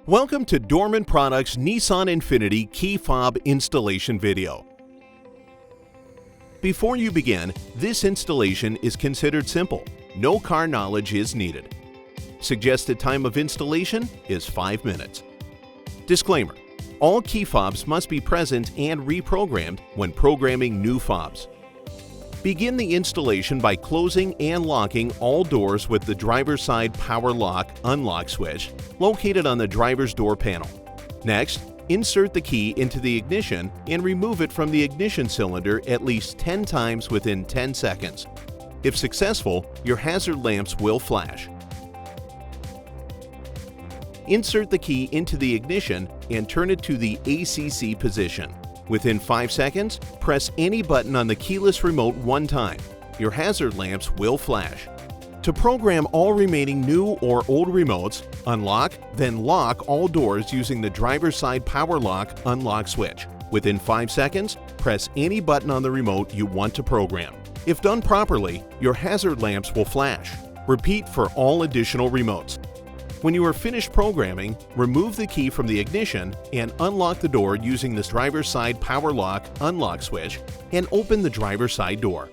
Welcome to Dorman Products Nissan Infiniti key fob installation video. Before you begin, this installation is considered simple. No car knowledge is needed. Suggested time of installation is 5 minutes. Disclaimer: all key fobs must be present and reprogrammed when programming new fobs. Begin the installation by closing and locking all doors with the driver's side power lock/unlock switch located on the driver's door panel. Next, insert the key into the ignition and remove it from the ignition cylinder at least 10 times within 10 seconds. If successful, your hazard lamps will flash. Insert the key into the ignition and turn it to the ACC position. Within 5 seconds, press any button on the keyless remote one time. Your hazard lamps will flash. To program all remaining new or old remotes, unlock, then lock all doors using the driver's side power lock/unlock switch. Within 5 seconds, press any button on the remote you want to program. If done properly, your hazard lamps will flash. Repeat for all additional remotes. When you are finished programming, remove the key from the ignition and unlock the door using the driver's side power lock/unlock switch and open the driver's side door.